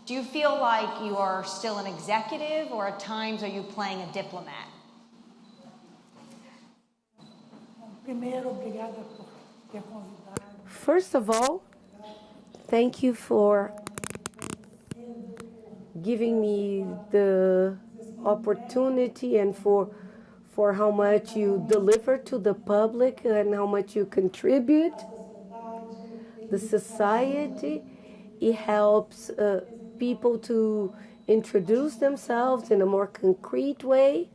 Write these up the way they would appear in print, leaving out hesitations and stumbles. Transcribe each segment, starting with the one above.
Do you feel like you are still an executive, or at times are you playing a diplomat? First of all, thank you for giving me the opportunity and for how much you deliver to the public and how much you contribute the society. It helps people to introduce themselves in a more concrete way.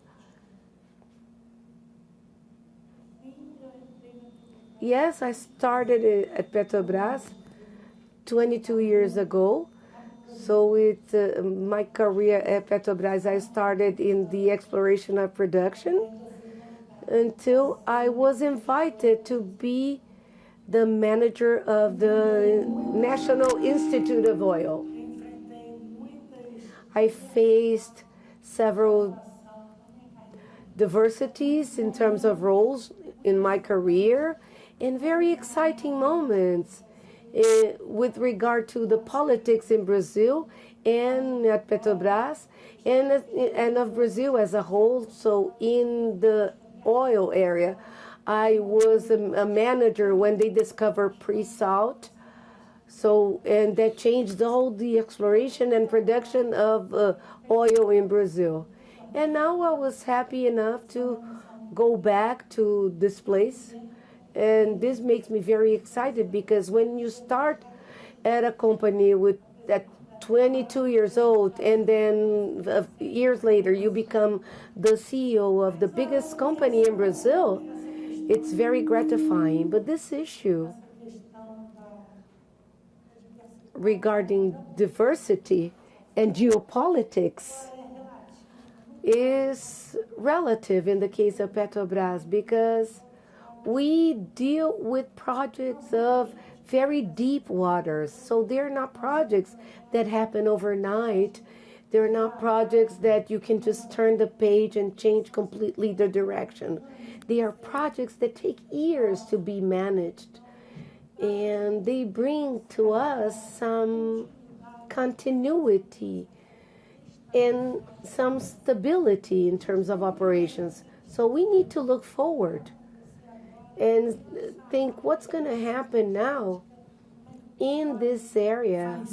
Yes, I started at Petrobras 22 years ago. So with my career at Petrobras, I started in the exploration of production until I was invited to be the manager of the National Institute of Oil. I faced several diversities in terms of roles in my career and very exciting moments with regard to the politics in Brazil and at Petrobras and of Brazil as a whole. So in the oil area, I was a manager when they discovered pre-salt. So, and that changed the exploration and production of oil in Brazil. And now I was happy enough to go back to this place. And this makes me very excited because when you start at a company at 22 years old and then years later you become the CEO of the biggest company in Brazil, it's very gratifying. But this issue regarding diversity and geopolitics is relative in the case of Petrobras because we deal with projects of very deep waters. So they're not projects that happen overnight. They're not projects that you can just turn the page and change completely the direction. They are projects that take years to be managed. And they bring to us some continuity and some stability in terms of operations. So we need to look forward and think what's going to happen now in this area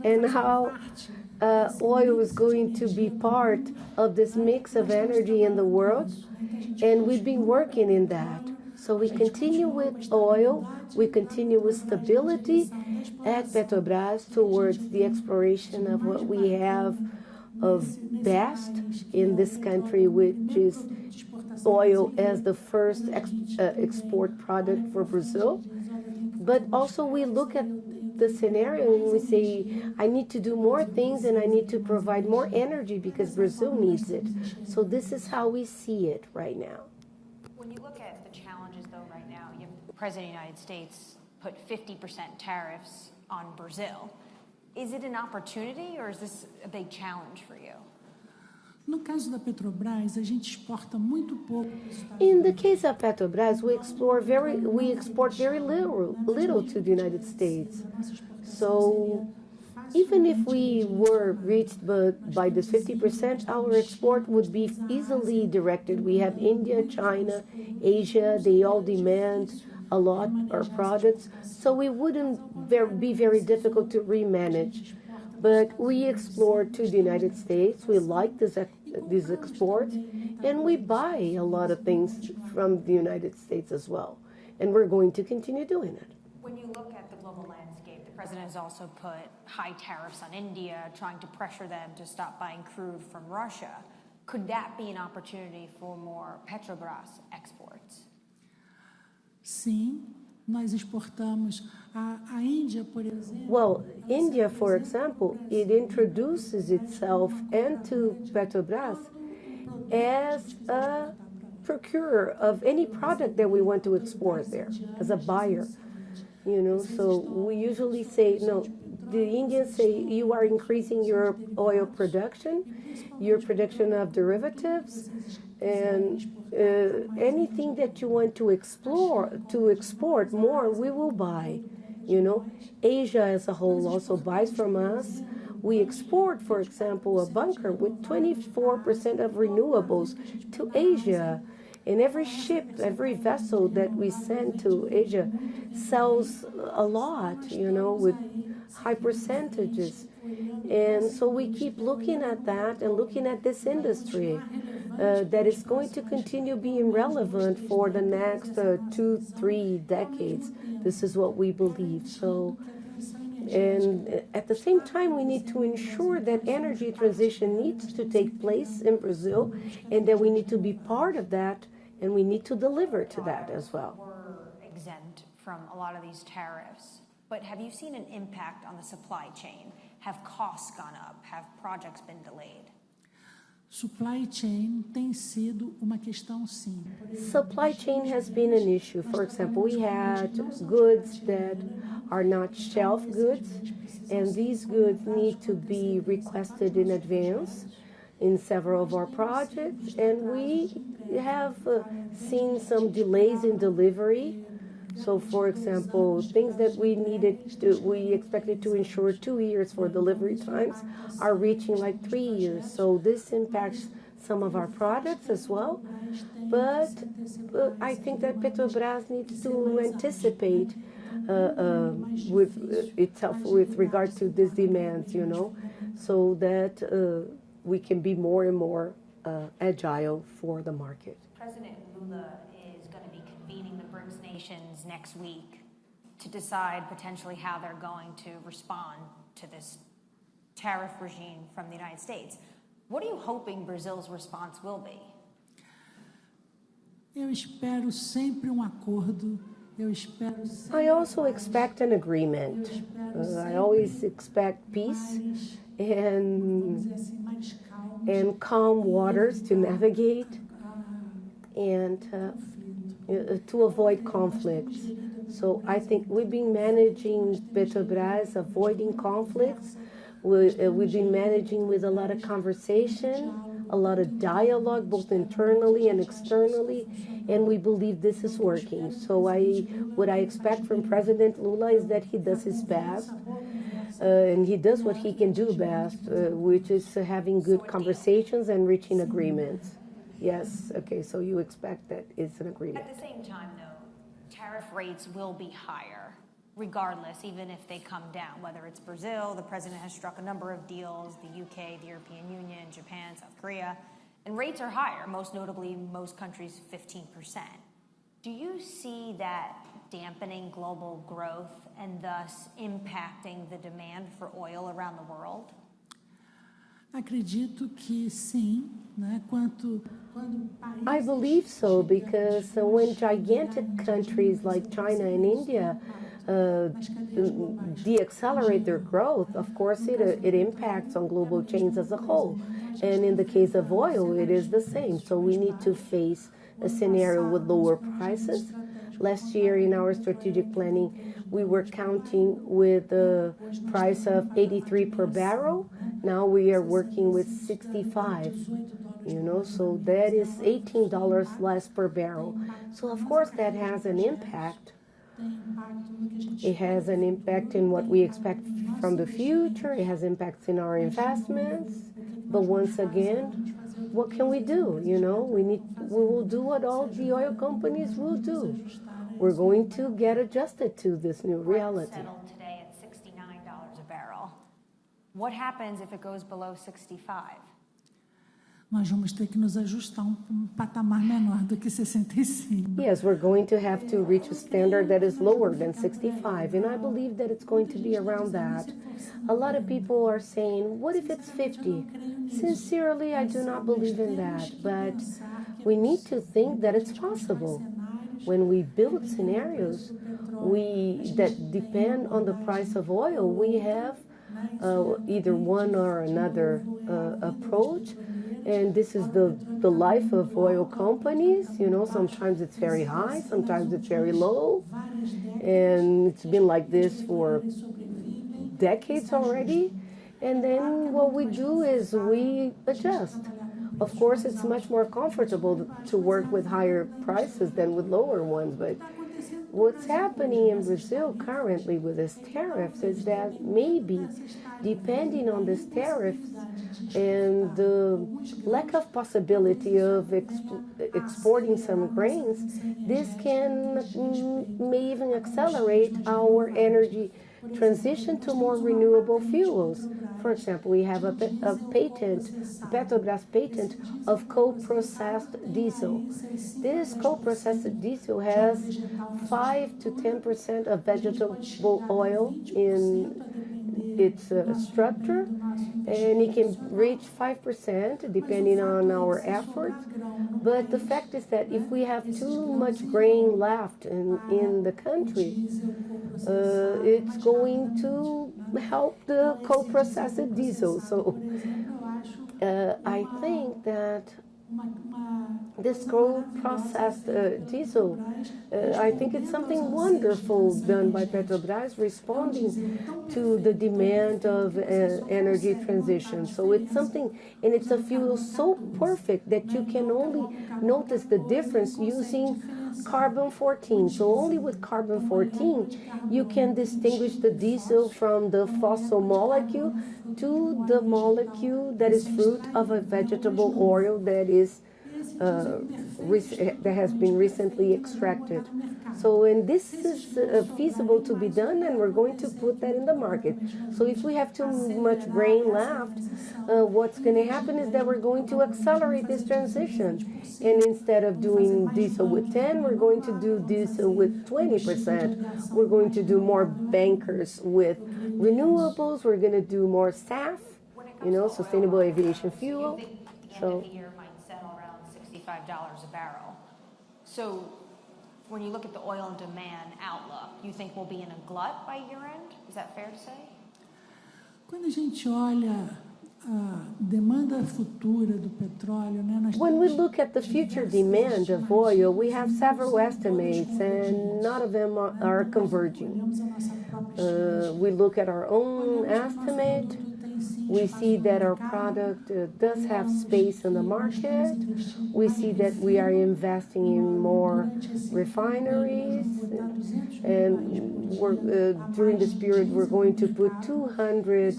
and how oil is going to be part of this mix of energy in the world. And we've been working in that. So we continue with oil, we continue with stability at Petrobras towards the exploration of what we have of best in this country, which is oil as the first export product for Brazil. But also we look at the scenario and we say, I need to do more things and I need to provide more energy because Brazil needs it. So this is how we see it right now. When you look at the challenges, though, right now, you have the President of the United States put 50% tariffs on Brazil. Is it an opportunity or is this a big challenge for you? No caso da Petrobras, a gente exporta muito pouco. In the case of Petrobras, we export very little to the United States. So even if we were reached by this 50%, our export would be easily directed. We have India, China, Asia, they all demand a lot of our products. So it wouldn't be very difficult to remanage. But we export to the United States. We like these exports, and we buy a lot of things from the United States as well. And we're going to continue doing it. When you look at the global landscape, the president has also put high tariffs on India, trying to pressure them to stop buying crude from Russia. Could that be an opportunity for more Petrobras exports? Sim, nós exportamos a Índia, por exemplo. Well, India, for example, it introduces itself into Petrobras as a procurer of any product that we want to export there, as a buyer. So we usually say, no, the Indians say you are increasing your oil production, your production of derivatives, and anything that you want to export more, we will buy. You know, Asia as a whole also buys from us. We export, for example, a bunker with 24% of renewables to Asia. And every ship, every vessel that we send to Asia sells a lot, you know, with high percentages. And so we keep looking at that and looking at this industry that is going to continue being relevant for the next 2-3 decades. This is what we believe. So, and at the same time, we need to ensure that energy transition needs to take place in Brazil and that we need to be part of that and we need to deliver to that as well. We're exempt from a lot of these tariffs, but have you seen an impact on the supply chain? Have costs gone up? Have projects been delayed? Supply chain tem sido uma questão, sim. Supply chain has been an issue. For example, we had goods that are not shelf goods, and these goods need to be requested in advance in several of our projects, and we have seen some delays in delivery. So, for example, things that we expected to ensure 2 years for delivery times are reaching like 3 years. So this impacts some of our products as well. But I think that Petrobras needs to anticipate with itself with regard to these demands, you know, so that we can be more and more agile for the market. President Lula is going to be convening the BRICS nations next week to decide potentially how they're going to respond to this tariff regime from the United States. What are you hoping Brazil's response will be? Eu espero sempre acordo. I also expect an agreement. I always expect peace and calm waters to navigate and to avoid conflicts. So I think we've been managing Petrobras, avoiding conflicts. We've been managing with a lot of conversation, a lot of dialogue, both internally and externally, and we believe this is working. So what I expect from President Lula is that he does his best, and he does what he can do best, which is having good conversations and reaching agreements. Yes, okay, so you expect that it's an agreement. At the same time, though, tariff rates will be higher, regardless, even if they come down, whether it's Brazil, the president has struck a number of deals, the UK, the European Union, Japan, South Korea, and rates are higher, most notably most countries 15%. Do you see that dampening global growth and thus impacting the demand for oil around the world? Acredito que sim, né? I believe so, because when gigantic countries like China and India deaccelerate their growth, of course it impacts on global chains as a whole. And in the case of oil, it is the same. So we need to face a scenario with lower prices. Last year in our strategic planning, we were counting with the price of 83 per barrel. Now we are working with 65, you know, so that is $18 less per barrel. So of course that has an impact. It has an impact in what we expect from the future. It has impacts in our investments. But once again, what can we do? You know, we will do what all the oil companies will do. We're going to get adjusted to this new reality. Settled today at $69 a barrel. What happens if it goes below 65? Nós vamos ter que nos ajustar patamar menor do que 65. Yes, we're going to have to reach a standard that is lower than 65, and I believe that it's going to be around that. A lot of people are saying, what if it's 50? Sincerely, I do not believe in that, but we need to think that it's possible. When we build scenarios that depend on the price of oil, we have either one or another approach. And this is the life of oil companies. You know, sometimes it's very high, sometimes it's very low. And it's been like this for decades already. And then what we do is we adjust. Of course, it's much more comfortable to work with higher prices than with lower ones, but what's happening in Brazil currently with this tariffs is that maybe, depending on this tariffs and the lack of possibility of exporting some grains, this may even accelerate our energy transition to more renewable fuels. For example, we have a patent, a Petrobras patent of co-processed diesel. This co-processed diesel has 5 to 10% of vegetable oil in its structure, and it can reach 5% depending on our efforts. But the fact is that if we have too much grain left in the country, it's going to help the co-processed diesel. So I think that this co-processed diesel, I think it's something wonderful done by Petrobras, responding to the demand of energy transition. So it's something, and it's a fuel so perfect that you can only notice the difference using carbon-14. So only with carbon-14 you can distinguish the diesel from the fossil molecule to the molecule that is fruit of a vegetable oil that has been recently extracted. So, and this is feasible to be done, and we're going to put that in the market. So if we have too much grain left, what's going to happen is that we're going to accelerate this transition. And instead of doing diesel with 10, we're going to do diesel with 20%. We're going to do more bankers with renewables. We're going to do more SAF, sustainable aviation fuel. So $65 a barrel. So when you look at the oil and demand outlook, you think we'll be in a glut by year end? Is that fair to say? Quando a gente olha a demanda futura do petróleo, when we look at the future demand of oil, we have several estimates, and none of them are converging. We look at our own estimate. We see that our product does have space in the market. We see that we are investing in more refineries, and during this period we're going to put 200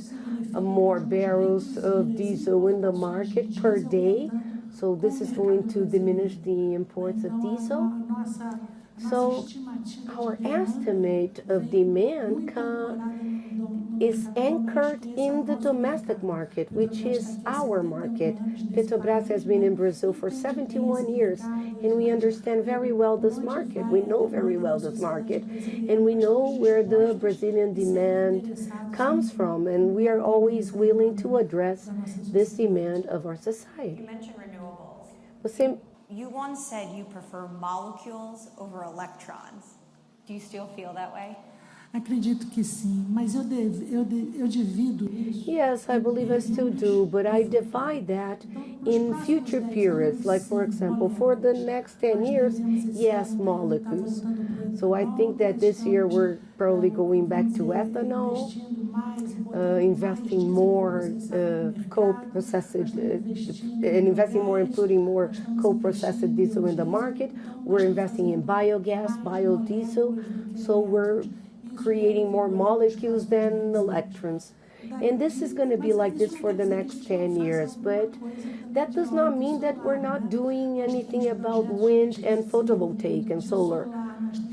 more barrels of diesel in the market per day. So this is going to diminish the imports of diesel. So our estimate of demand is anchored in the domestic market, which is our market. Petrobras has been in Brazil for 71 years, and we understand very well this market. We know very well this market, and we know where the Brazilian demand comes from, and we are always willing to address this demand of our society. You mentioned renewables. You once said you prefer molecules over electrons. Do you still feel that way? Acredito que sim, mas eu divido. Yes, I believe I still do, but I divide that in future periods. Like, for example, for the next 10 years, yes, molecules. So I think that this year we're probably going back to ethanol, investing more co-processed, and investing more in putting more co-processed diesel in the market. We're investing in biogas, biodiesel, so we're creating more molecules than electrons. And this is going to be like this for the next 10 years. But that does not mean that we're not doing anything about wind and photovoltaic and solar.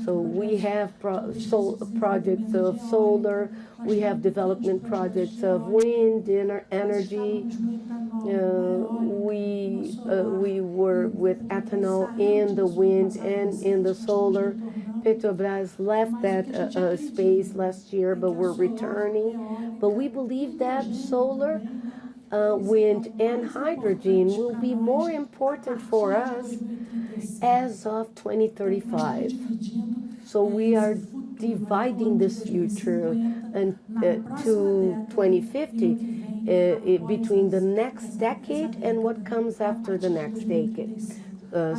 So we have projects of solar, we have development projects of wind energy. We were with ethanol in the wind and in the solar. Petrobras left that space last year, but we're returning. But we believe that solar, wind, and hydrogen will be more important for us as of 2035. So we are dividing this future to 2050 between the next decade and what comes after the next decade.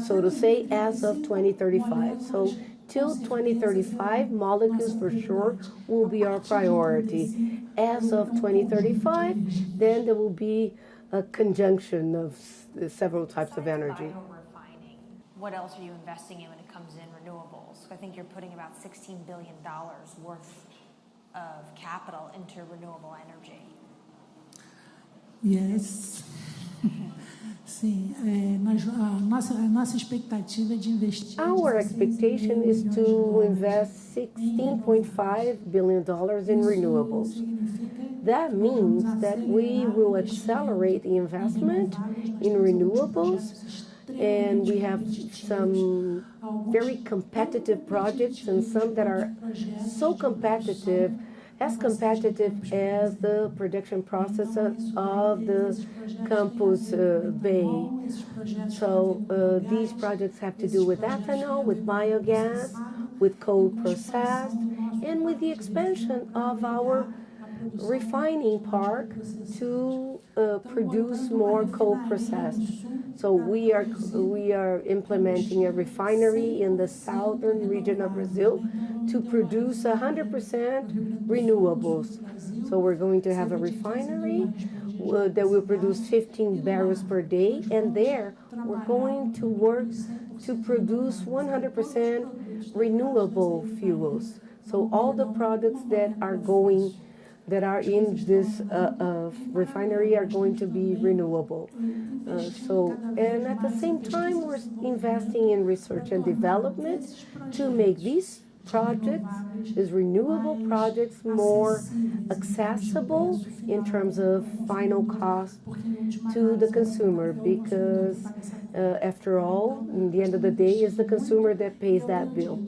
So to say, as of 2035. So till 2035, molecules for sure will be our priority. As of 2035, then there will be a conjunction of several types of energy. what else are you investing in when it comes in renewables? I think you're putting about $16 billion worth of capital into renewable energy. Yes. Sim, a nossa expectativa é de investir. Our expectation is to invest $16.5 billion in renewables. That means that we will accelerate the investment in renewables, and we have some very competitive projects and some that are so competitive, as competitive as the production process of the Campus Bay. So these projects have to do with ethanol, with biogas, with coal processed, and with the expansion of our refining park to produce more coal processed. So we are implementing a refinery in the southern region of Brazil to produce 100% renewables. So we're going to have a refinery that will produce 15 barrels per day, and there we're going to work to produce 100% renewable fuels. So all the products that are in this refinery are going to be renewable. And at the same time, we're investing in research and development to make these projects, these renewable projects, more accessible in terms of final cost to the consumer, because after all, in the end of the day, it's the consumer that pays that bill.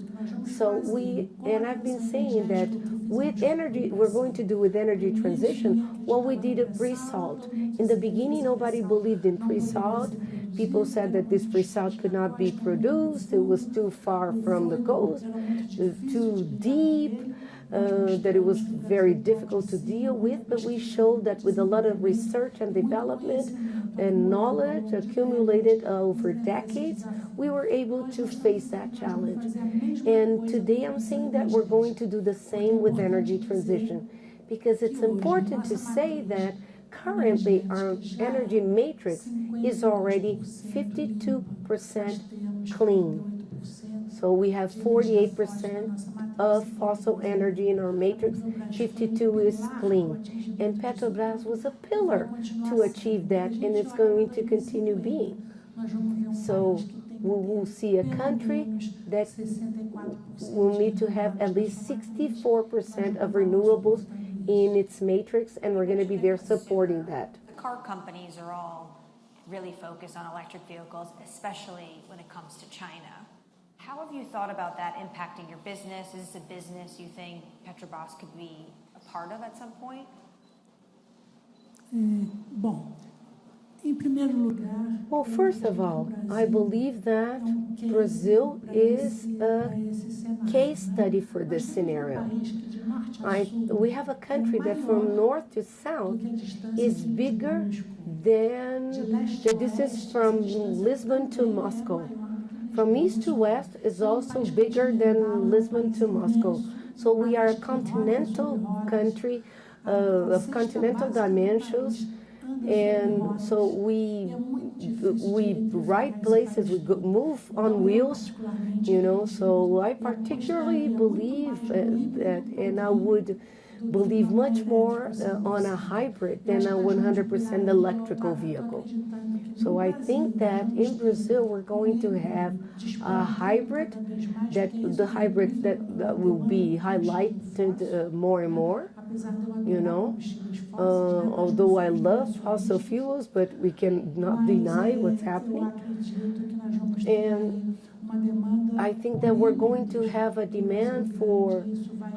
And I've been saying that with energy, we're going to do with energy transition what we did at pre-salt. In the beginning, nobody believed in pre-salt. People said that this pre-salt could not be produced. It was too far from the coast, too deep, that it was very difficult to deal with. But we showed that with a lot of research and development and knowledge accumulated over decades, we were able to face that challenge. And today I'm saying that we're going to do the same with energy transition, because it's important to say that currently our energy matrix is already 52% clean. So we have 48% of fossil energy in our matrix, 52 is clean. And Petrobras was a pillar to achieve that, and it's going to continue being. So we will see a country that will need to have at least 64% of renewables in its matrix, and we're going to be there supporting that. The car companies are all really focused on electric vehicles, especially when it comes to China. How have you thought about that impacting your business? Is this a business you think Petrobras could be a part of at some point? Well, first of all, I believe that Brazil is a case study for this scenario. We have a country that from north to south is bigger than the distance from Lisbon to Moscow. From east to west is also bigger than Lisbon to Moscow. So we are a continental country of continental dimensions. And so we ride places, we move on wheels, so I particularly believe that, and I would believe much more on a hybrid than a 100% electrical vehicle. So I think that in Brazil we're going to have a hybrid, the hybrids that will be highlighted more and more. Although I love fossil fuels, but we cannot deny what's happening. And I think that we're going to have a demand for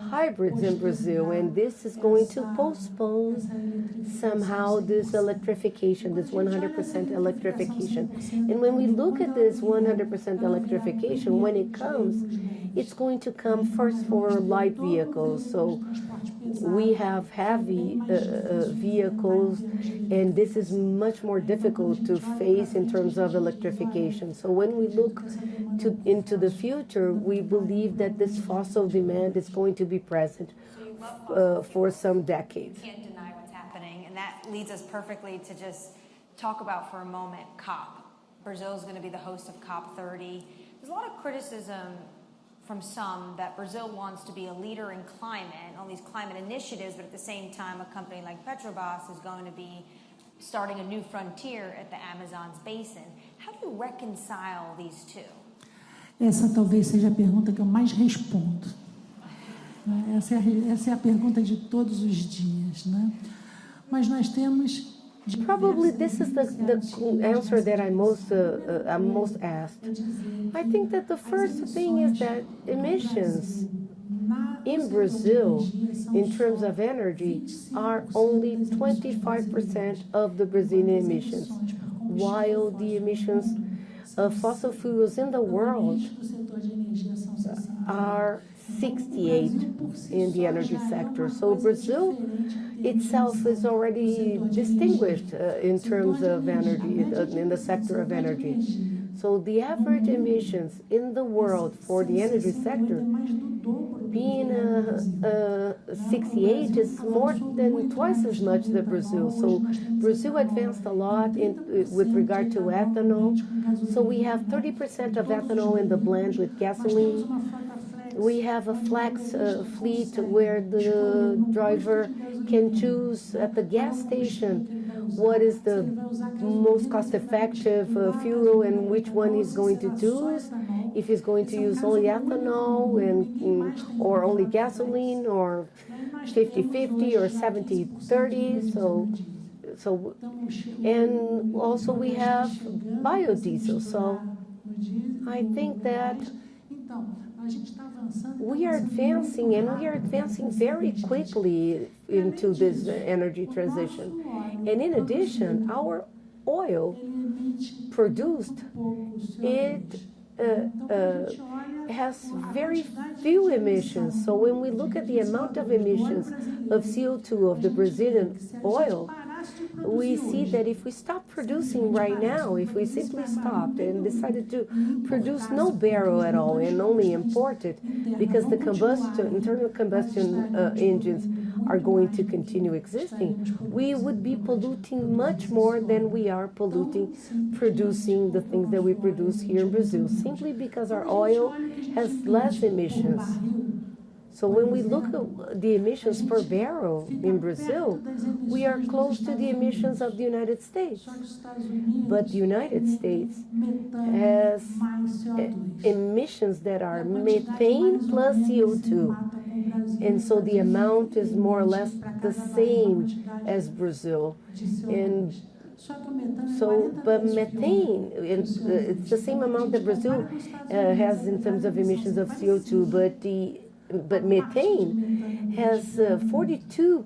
hybrids in Brazil, and this is going to postpone somehow this electrification, this 100% electrification. And when we look at this 100% electrification, when it comes, it's going to come first for light vehicles. So we have heavy vehicles, and this is much more difficult to face in terms of electrification. So when we look into the future, we believe that this fossil demand is going to be present for some decades. You can't deny what's happening, and that leads us perfectly to just talk about for a moment COP, Brazil is going to be the host of COP30. There's a lot of criticism from some that Brazil wants to be a leader in climate, all these climate initiatives, but at the same time, a company like Petrobras is going to be starting a new frontier at the Amazon's basin. How do you reconcile these two? Essa talvez seja a pergunta que eu mais respondo. Essa é a pergunta de todos os dias, né? Mas nós temos Probably this is the answer that I'm most asked. I think that the first thing is that emissions in Brazil, in terms of energy, are only 25% of the Brazilian emissions, while the emissions of fossil fuels in the world are 68 in the energy sector. So Brazil itself is already distinguished in terms of energy, in the sector of energy. So the average emissions in the world for the energy sector being 68 is more than twice as much than Brazil. So Brazil advanced a lot with regard to ethanol. So we have 30% of ethanol in the blend with gasoline. We have a flex fleet where the driver can choose at the gas station what is the most cost-effective fuel and which one he's going to choose. If he's going to use only ethanol or only gasoline or 50-50 or 70-30. So and also we have biodiesel. So I think that we are advancing, and we are advancing very quickly into this energy transition. And in addition, our oil produced, it has very few emissions. So when we look at the amount of emissions of CO2 of the Brazilian oil, we see that if we stop producing right now, if we simply stopped and decided to produce no barrel at all and only import it, because the internal combustion engines are going to continue existing, we would be polluting much more than we are polluting producing the things that we produce here in Brazil, simply because our oil has less emissions. So when we look at the emissions per barrel in Brazil, we are close to the emissions of the United States. But the United States has emissions that are methane plus CO2. And so the amount is more or less the same as Brazil. And so, but methane, it's the same amount that Brazil has in terms of emissions of CO2, but methane has 42%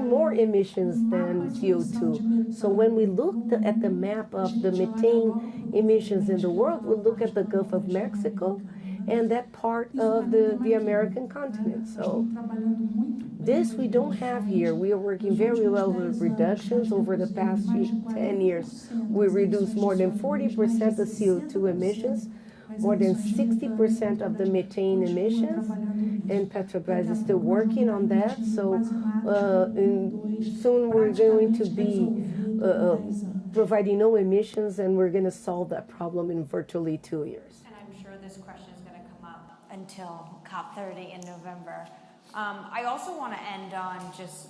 more emissions than CO2. So when we look at the map of the methane emissions in the world, we'll look at the Gulf of Mexico and that part of the American continent. So this we don't have here. We are working very well with reductions over the past 10 years. We reduced more than 40% of CO2 emissions, more than 60% of the methane emissions, and Petrobras is still working on that. So soon we're going to be providing no emissions, and we're going to solve that problem in virtually 2 years. And I'm sure this question is going to come up until COP30 in November. I also want to end on just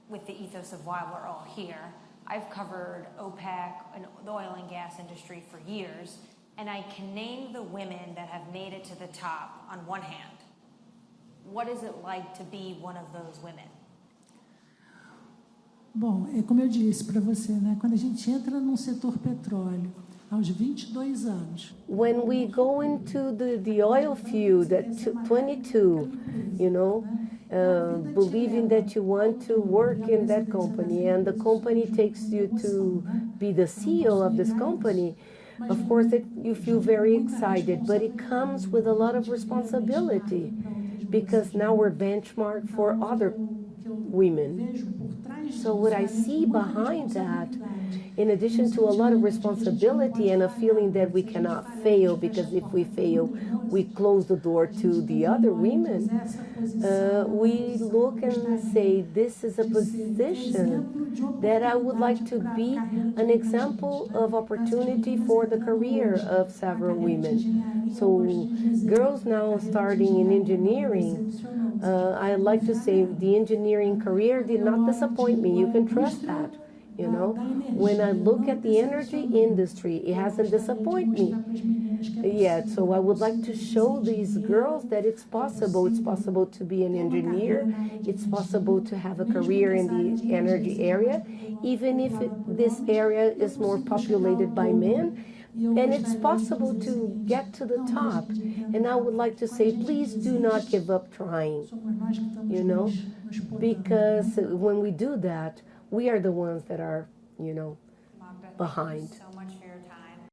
with the ethos of why we're all here. I've covered OPEC and the oil and gas industry for years, and I can name the women that have made it to the top on one hand. What is it like to be one of those women? Bom, é como eu disse para você, né? Quando a gente entra num setor petróleo, aos 22 anos. When we go into the oil field at 22, you know, believing that you want to work in that company, and the company takes you to be the CEO of this company, of course you feel very excited, but it comes with a lot of responsibility, because now we're benchmarked for other women. So what I see behind that, in addition to a lot of responsibility and a feeling that we cannot fail, because if we fail, we close the door to the other women, we look and say, this is a position that I would like to be an example of opportunity for the career of several women. So girls now starting in engineering, I like to say the engineering career did not disappoint me. You can trust that. You know, when I look at the energy industry, it hasn't disappointed me yet. So I would like to show these girls that it's possible. It's possible to be an engineer. It's possible to have a career in the energy area, even if this area is more populated by men. And it's possible to get to the top. And I would like to say, please do not give up trying, you know, because when we do that, we are the ones that are, you know, Magda, behind. thank you so